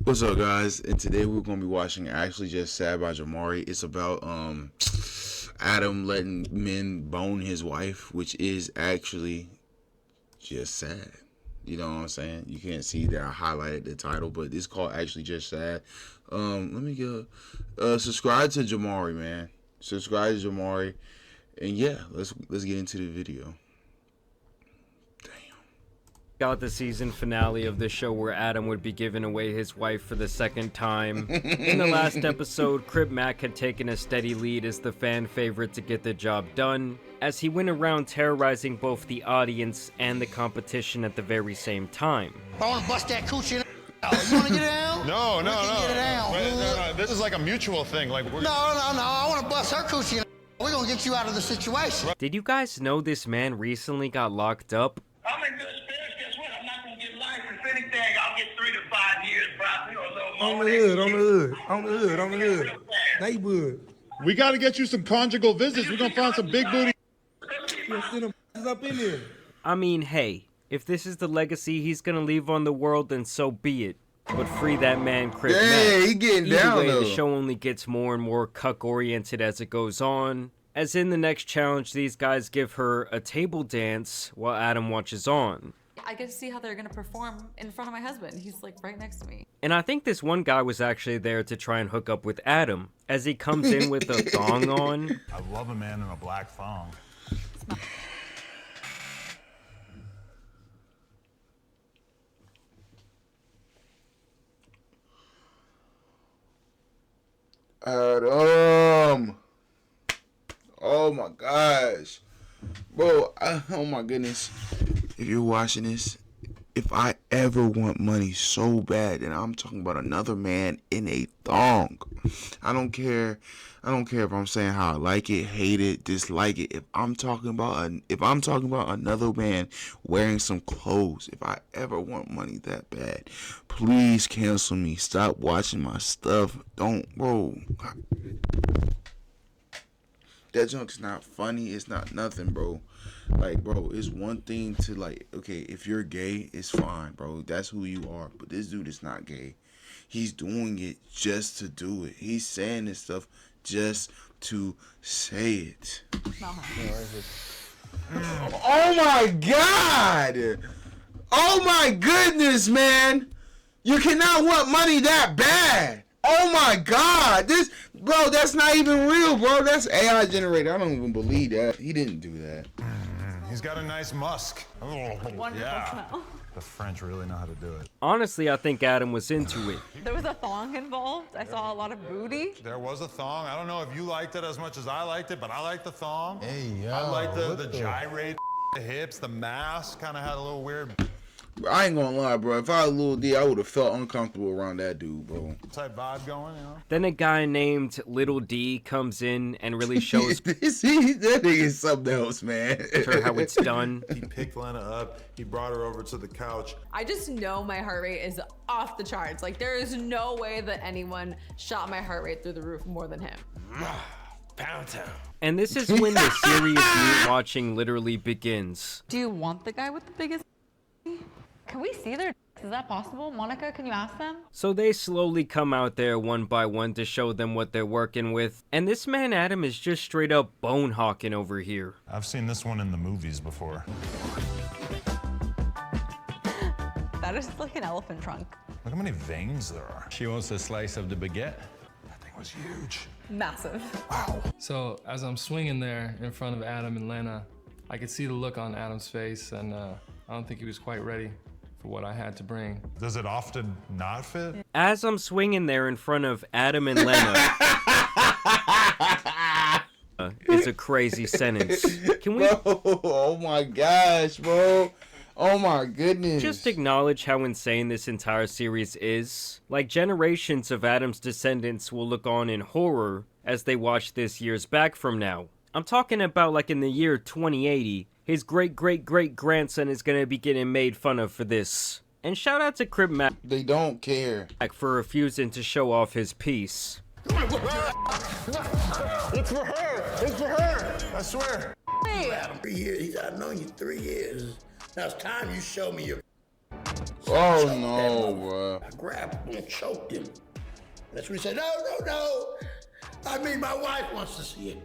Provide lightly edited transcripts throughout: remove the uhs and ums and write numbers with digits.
What's up, guys? And today we're gonna be watching Actually Just Sad by Jamari. It's about Adam letting men bone his wife, which is actually just sad. You know what I'm saying? You can't see that I highlighted the title, but it's called Actually Just Sad. Let me go subscribe to Jamari, man. Subscribe to Jamari, and yeah, let's get into the video. Got the season finale of the show where Adam would be giving away his wife for the second time. In the last episode, Crip Mac had taken a steady lead as the fan favorite to get the job done, as he went around terrorizing both the audience and the competition at the very same time. I want to bust that coochie. You want to get it down? No. Get it down. No. This is like a mutual thing. Like we're... No. I want to bust her coochie. We're going to get you out of the situation. Did you guys know this man recently got locked up? I'm in good spirits. Guess what? I'm not gonna get life. If anything, I'll get 3 to 5 years, probably, or a little more. On the hood. Neighborhood. We got to get you some conjugal visits. We're gonna find some big booty. Up in there. I mean, hey, if this is the legacy he's gonna leave on the world, then so be it. But free that man, Crip Mac. Yeah, he getting Either down way, though. the show only gets more and more cuck-oriented as it goes on. As in the next challenge, these guys give her a table dance while Adam watches on. I get to see how they're gonna perform in front of my husband. He's like right next to me. And I think this one guy was actually there to try and hook up with Adam, as he comes in with a thong on. I love a man in a black thong. Adam. Oh my gosh. Bro, oh my goodness. If you're watching this, if I ever want money so bad, and I'm talking about another man in a thong. I don't care if I'm saying how I like it, hate it, dislike it. If I'm talking about another man wearing some clothes, if I ever want money that bad, please cancel me. Stop watching my stuff. Don't, bro. That junk's not funny. It's not nothing, bro. Like, bro, it's one thing to, like, okay, if you're gay, it's fine, bro. That's who you are. But this dude is not gay. He's doing it just to do it. He's saying this stuff just to say it. Oh my God! Oh my goodness, man! You cannot want money that bad. Oh my God, bro, that's not even real, bro. That's AI generated. I don't even believe that. He didn't do that. He's got a nice musk. Wonderful smell. The French really know how to do it. Honestly, I think Adam was into it. There was a thong involved. I saw a lot of booty. There was a thong. I don't know if you liked it as much as I liked it, but I liked the thong. Hey, yo. I liked the gyrate, the hips, the mask kind of had a little weird I ain't gonna lie, bro. If I had a little D, I would have felt uncomfortable around that dude, bro. type vibe going, you know? Then a guy named Little D comes in and really shows See, that nigga is something else, man. her how it's done. He picked Lena up. He brought her over to the couch. I just know my heart rate is off the charts. Like there is no way that anyone shot my heart rate through the roof more than him. Pound town. And this is when the serious meat watching literally begins. Do you want the guy with the biggest? Can we see their? Is that possible? Monica, can you ask them? So they slowly come out there one by one to show them what they're working with. And this man Adam is just straight up bone hawking over here. I've seen this one in the movies before. That is like an elephant trunk. Look how many veins there are. She wants a slice of the baguette. That thing was huge. Massive. Wow. So as I'm swinging there in front of Adam and Lena, I could see the look on Adam's face, and I don't think he was quite ready for what I had to bring. Does it often not fit? As I'm swinging there in front of Adam and Lena, is a crazy sentence. Can we Bro, oh my gosh, bro. Oh my goodness. just acknowledge how insane this entire series is? Like, generations of Adam's descendants will look on in horror as they watch this years back from now. I'm talking about like in the year 2080, his great-great-great-grandson is gonna be getting made fun of for this. And shout out to Crip Mac They don't care. for refusing to show off his piece. It's for her. It's for her. I swear. Adam, 3 years. I've known you 3 years. Now it's time you show me your Oh no, bro. I grabbed him and choked him. That's when he said, no. I mean, my wife wants to see it.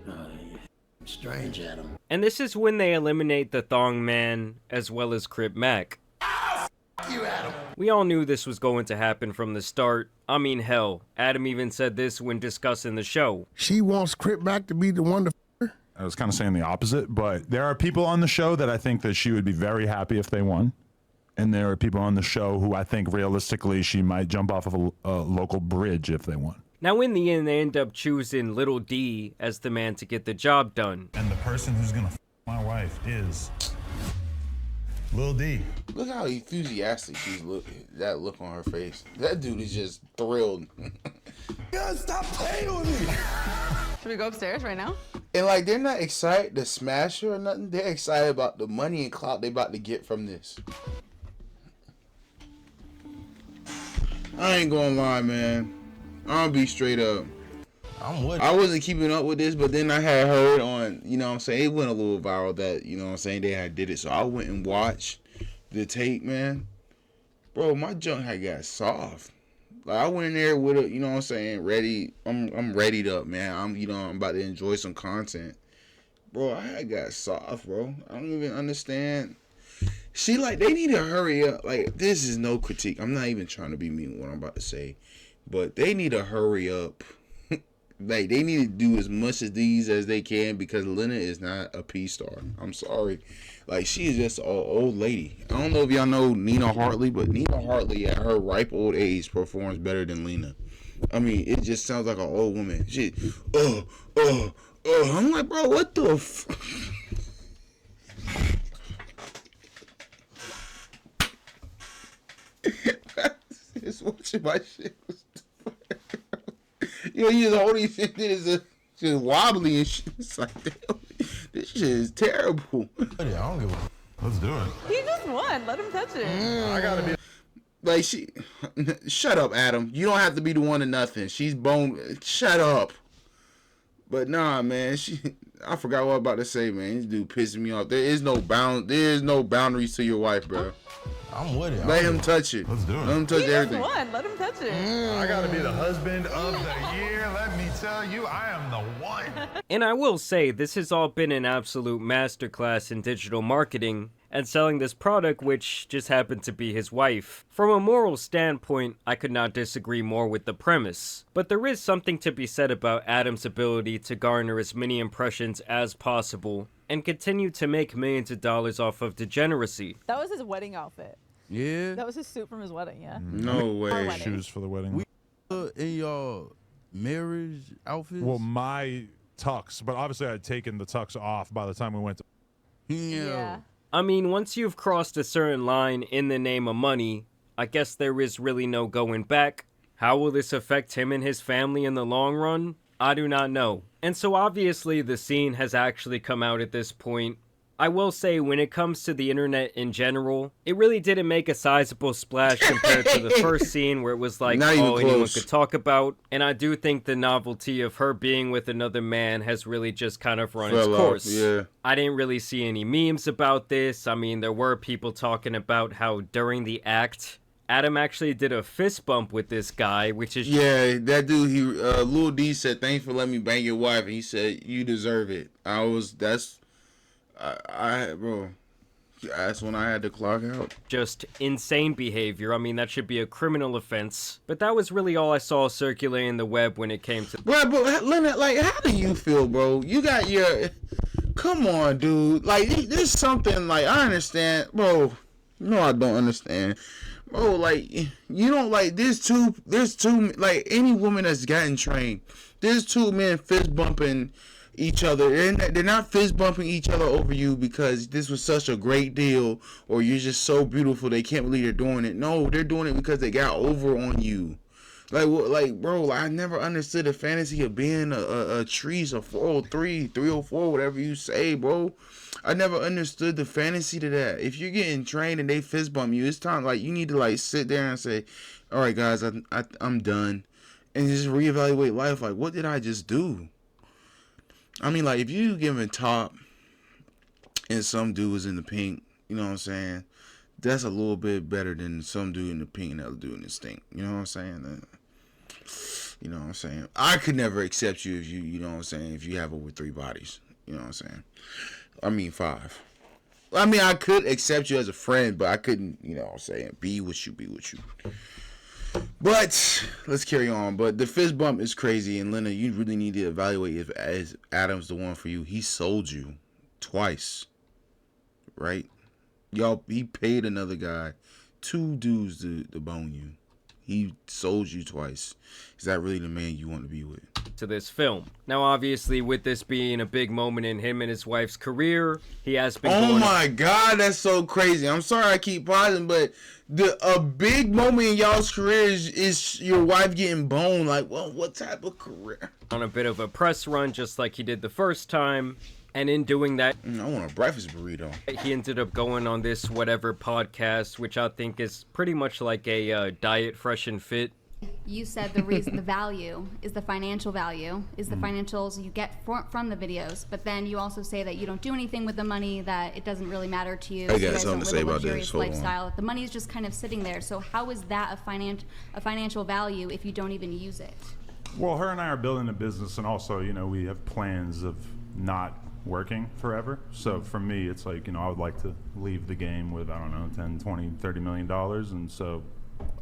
Strange, Adam. And this is when they eliminate the Thong Man as well as Crip Mac. You, Adam. We all knew this was going to happen from the start. I mean, hell, Adam even said this when discussing the show. She wants Crip Mac to be the one to f her. I was kind of saying the opposite, but there are people on the show that I think that she would be very happy if they won. And there are people on the show who I think realistically she might jump off of a local bridge if they won. Now, in the end, they end up choosing Little D as the man to get the job done. And the person who's gonna f my wife is Lil D. Look how enthusiastic she's looking. That look on her face. That dude is just thrilled. God, stop playing with me. Should we go upstairs right now? And like, they're not excited to smash her or nothing. They're excited about the money and clout they about to get from this. I ain't gonna lie, man. I'll be straight up. I'm with I wasn't keeping up with this, but then I had heard on, you know what I'm saying, it went a little viral that, you know what I'm saying, they had did it. So I went and watched the tape, man. Bro, my junk had got soft. Like, I went in there with a, you know what I'm saying, ready. I'm readied up, man. I'm about to enjoy some content. Bro, I had got soft, bro. I don't even understand. She, like, they need to hurry up. Like, this is no critique. I'm not even trying to be mean with what I'm about to say. But they need to hurry up. Like, they need to do as much of these as they can because Lena is not a P-star. I'm sorry. Like, she is just an old lady. I don't know if y'all know Nina Hartley, but Nina Hartley at her ripe old age performs better than Lena. I mean, it just sounds like an old woman. She, I'm like, bro, what the Just watching my shit. Yo, you the only thing that is just wobbly and shit. It's like, damn, this shit is terrible. I don't give a. Let's do it. He just won. Let him touch it. I gotta be. Like, shut up, Adam. You don't have to be the one to nothing. She's bone. Shut up. But nah, man. I forgot what I was about to say, man. This dude pissing me off. There is no boundaries to your wife, bro. I'm with it. Let him touch it. Let's do it. Let him touch He everything. just won. Let him touch it. I gotta be the husband of the year. Let me tell you, I am the one. And I will say, this has all been an absolute masterclass in digital marketing and selling this product, which just happened to be his wife. From a moral standpoint, I could not disagree more with the premise. But there is something to be said about Adam's ability to garner as many impressions as possible and continue to make millions of dollars off of degeneracy. That was his wedding outfit. Yeah. That was his suit from his wedding, yeah. No way. wedding. Shoes for the wedding. In your marriage outfits? Well, my tux, but obviously I had taken the tux off by the time we went to. yeah. I mean, once you've crossed a certain line in the name of money, I guess there is really no going back. How will this affect him and his family in the long run? I do not know. And so obviously the scene has actually come out at this point. I will say, when it comes to the internet in general, it really didn't make a sizable splash compared to the first scene where it was like Not even all anyone close. could talk about. And I do think the novelty of her being with another man has really just kind of run its Fell off, course. yeah. I didn't really see any memes about this. I mean, there were people talking about how during the act, Adam actually did a fist bump with this guy, which is Yeah, that dude, Lil D said, thanks for letting me bang your wife. And he said, you deserve it. Bro, that's when I had to clock out. just insane behavior. I mean, that should be a criminal offense. But that was really all I saw circulating the web when it came to... Bro, but Lena, like, how do you feel, bro? You got your... Come on, dude. Like, there's something, like, I understand. Bro, no, I don't understand. Bro, like, you don't, like, there's two, like, any woman that's gotten trained, there's two men fist bumping each other. They're not fist bumping each other over you because this was such a great deal or you're just so beautiful they can't believe they're doing it. No, they're doing it because they got over on you. Like, bro, I never understood the fantasy of being a trees, a 403, 304, whatever you say, bro. I never understood the fantasy to that. If you're getting trained and they fist bump you, it's time, like, you need to, like, sit there and say, all right, guys, I'm done. And just reevaluate life. Like, what did I just do? I mean, like, if you giving top and some dude was in the pink, you know what I'm saying? that's a little bit better than some dude in the pink and the other dude in the stink. You know what I'm saying? You know what I'm saying? I could never accept you if you know what I'm saying, if you have over 3 bodies. You know what I'm saying? I mean 5. I mean, I could accept you as a friend, but I couldn't, you know what I'm saying, be with you. But let's carry on. But the fist bump is crazy, and Lena, you really need to evaluate if as Adam's the one for you. He sold you twice, right? He paid another guy 2 dudes to bone you. He sold you twice. Is that really the man you want to be with? To this film. Now, obviously, with this being a big moment in him and his wife's career, he has been Oh my God, that's so crazy. I'm sorry I keep pausing, but a big moment in y'all's career is your wife getting boned. Like, well, what type of career? On a bit of a press run, just like he did the first time. And in doing that, I want a breakfast burrito. He ended up going on this whatever podcast, which I think is pretty much like a diet fresh and fit. You said the reason, the value is the financial value, is the financials you get from the videos. But then you also say that you don't do anything with the money, that it doesn't really matter to you. I so got you guys something don't to say live a about this. luxurious Hold on. lifestyle. The money is just kind of sitting there. So how is that a financial value if you don't even use it? Well, her and I are building a business, and also, you know, we have plans of not working forever. So for me, it's like, you know, I would like to leave the game with, I don't know, 10, 20, $30 million. And so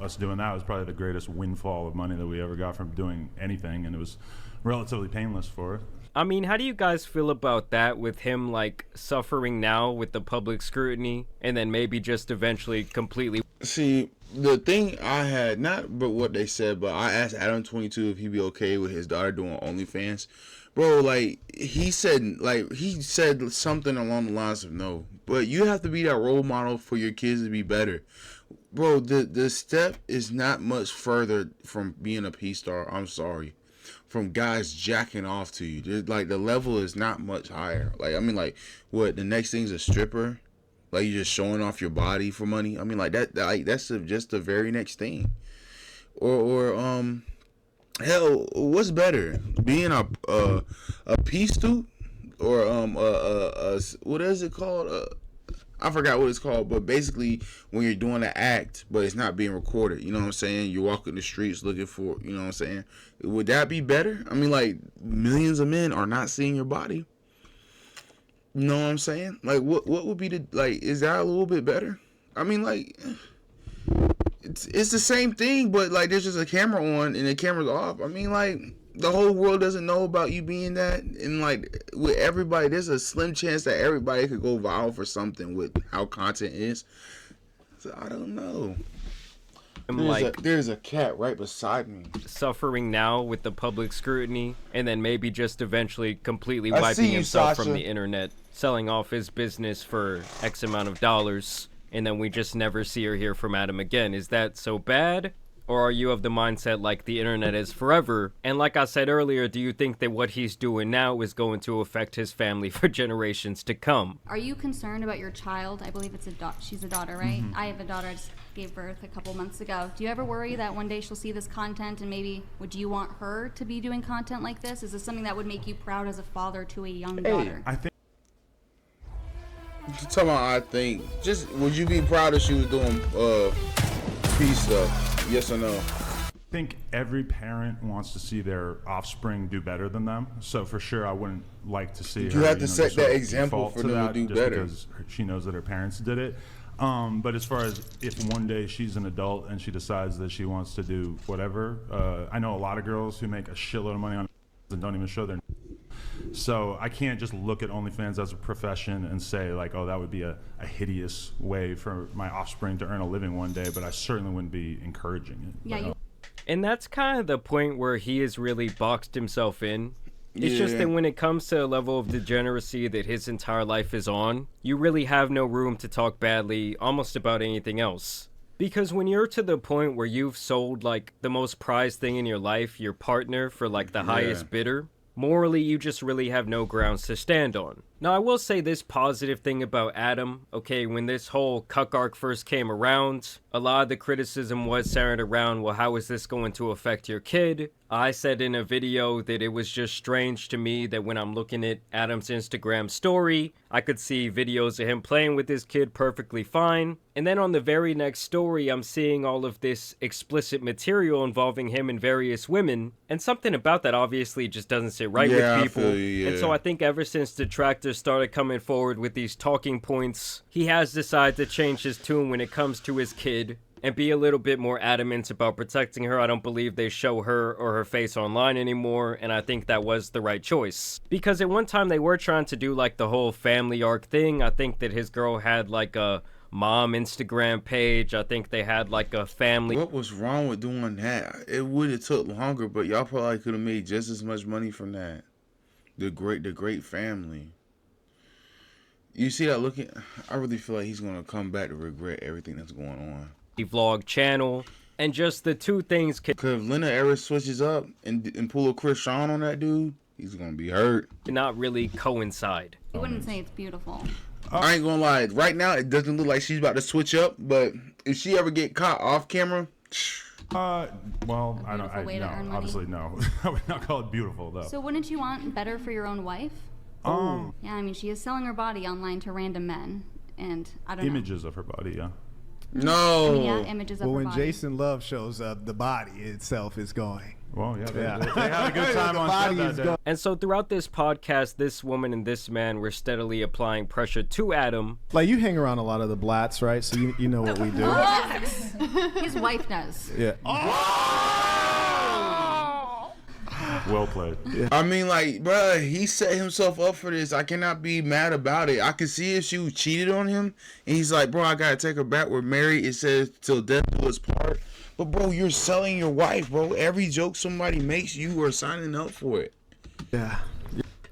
us doing that was probably the greatest windfall of money that we ever got from doing anything. And it was relatively painless for us. I mean, how do you guys feel about that, with him, like, suffering now with the public scrutiny and then maybe just eventually completely... See, the thing I had, not but what they said, but I asked Adam22 if he'd be okay with his daughter doing OnlyFans. Bro, like, he said something along the lines of no. But you have to be that role model for your kids to be better. Bro, the step is not much further from being a P-star, I'm sorry, from guys jacking off to you. Like, the level is not much higher. Like, I mean, like, what, the next thing's a stripper? Like, you're just showing off your body for money? I mean, like, that's just the very next thing. Or hell, what's better, being a pea stoop, or what is it called? I forgot what it's called, but basically when you're doing an act, but it's not being recorded. You know what I'm saying? You're walking the streets looking for, you know what I'm saying? Would that be better? I mean, like, millions of men are not seeing your body. You know what I'm saying? Like, what would be the, like, is that a little bit better? I mean, like, it's the same thing, but, like, there's just a camera on and the camera's off. I mean, like, the whole world doesn't know about you being that. And, like, with everybody, there's a slim chance that everybody could go viral for something with how content is. So, I don't know. There's a cat right beside me. Suffering now with the public scrutiny, and then maybe just eventually completely wiping himself from the internet, selling off his business for X amount of dollars, and then we just never see or hear from Adam again. Is that so bad? Or are you of the mindset like the internet is forever? And like I said earlier, do you think that what he's doing now is going to affect his family for generations to come? Are you concerned about your child? I believe it's she's a daughter, right? I have a daughter. I just gave birth a couple months ago. Do you ever worry that one day she'll see this content and maybe would you want her to be doing content like this? Is this something that would make you proud as a father to a young daughter? I think Talking about, I think, just would you be proud if she was doing peace stuff? Yes or no? I think every parent wants to see their offspring do better than them. So for sure, I wouldn't like to see her. You have to know, set just sort that of example default for them to do just better. because she knows that her parents did it. But as far as if one day she's an adult and she decides that she wants to do whatever, I know a lot of girls who make a shitload of money on and don't even show their. So I can't just look at OnlyFans as a profession and say like, oh, that would be a hideous way for my offspring to earn a living one day, but I certainly wouldn't be encouraging it. Yeah, And that's kind of the point where he has really boxed himself in. It's just that when it comes to a level of degeneracy that his entire life is on, you really have no room to talk badly almost about anything else. Because when you're to the point where you've sold like the most prized thing in your life, your partner, for like the highest bidder, morally you just really have no grounds to stand on. Now, I will say this positive thing about Adam. Okay, when this whole cuck arc first came around, a lot of the criticism was centered around, well, how is this going to affect your kid? I said in a video that it was just strange to me that when I'm looking at Adam's Instagram story, I could see videos of him playing with his kid perfectly fine. And then on the very next story, I'm seeing all of this explicit material involving him and various women. And something about that obviously just doesn't sit right with people. I feel you, yeah. And so I think ever since detractors started coming forward with these talking points, he has decided to change his tune when it comes to his kid and be a little bit more adamant about protecting her. I don't believe they show her or her face online anymore, and I think that was the right choice. Because at one time they were trying to do like the whole family arc thing. I think that his girl had like a mom Instagram page. I think they had like a family. What was wrong with doing that? It would have took longer, but y'all probably could have made just as much money from that. The great family. You see that looking? I really feel like he's gonna come back to regret everything that's going on. Vlog channel, and just the two things Cause if Lena ever switches up and pull a Chris Sean on that dude, he's gonna be hurt. Not really coincide. You wouldn't say it's beautiful. I ain't gonna lie. Right now, it doesn't look like she's about to switch up. But if she ever get caught off camera, well, I don't. way to earn money. Obviously, no. I would not call it beautiful, though. So wouldn't you want better for your own wife? Yeah, I mean, she is selling her body online to random men, and I don't know. Images of her body, yeah. no. I mean, yeah, images of Well, her when body. Jason Love shows up, the body itself is going. Well, yeah, Yeah. they had a good time The on body set is that day. And so throughout this podcast, this woman and this man were steadily applying pressure to Adam. Like, you hang around a lot of the blats, right? So you know what we do. His wife does. Yeah. Well played. I mean, like, bruh, he set himself up for this. I cannot be mad about it. I can see if she cheated on him, and he's like, bro, I gotta take her back. We're married. It says till death do us part. But bro, you're selling your wife, bro. Every joke somebody makes, you are signing up for it. Yeah.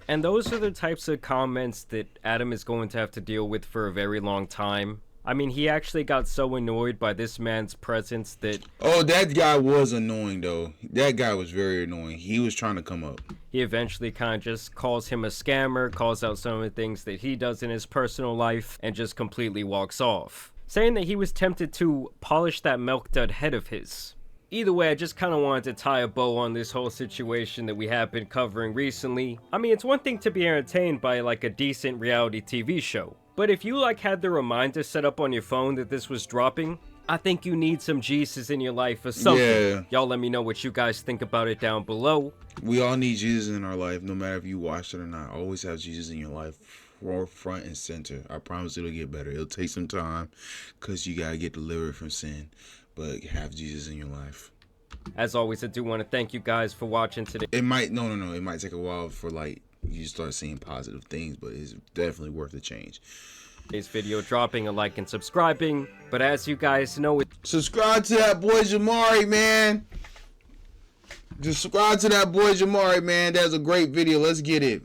And those are the types of comments that Adam is going to have to deal with for a very long time. I mean, he actually got so annoyed by this man's presence that... Oh, that guy was annoying, though. That guy was very annoying. He was trying to come up. he eventually kind of just calls him a scammer, calls out some of the things that he does in his personal life, and just completely walks off, saying that he was tempted to polish that milk dud head of his. Either way, I just kind of wanted to tie a bow on this whole situation that we have been covering recently. I mean, it's one thing to be entertained by like a decent reality TV show, but if you like had the reminder set up on your phone that this was dropping, I think you need some Jesus in your life or something. Yeah. Y'all let me know what you guys think about it down below. We all need Jesus in our life, no matter if you watch it or not. Always have Jesus in your life, front and center. I promise it'll get better. It'll take some time, because you gotta get delivered from sin. But have Jesus in your life. As always, I do want to thank you guys for watching today. It might it might take a while for like you start seeing positive things, but it's definitely worth the change. Today's video dropping, a like and subscribing. But as you guys know, Subscribe to that boy Jamari, man. Just subscribe to that boy Jamari, man. That's a great video. Let's get it.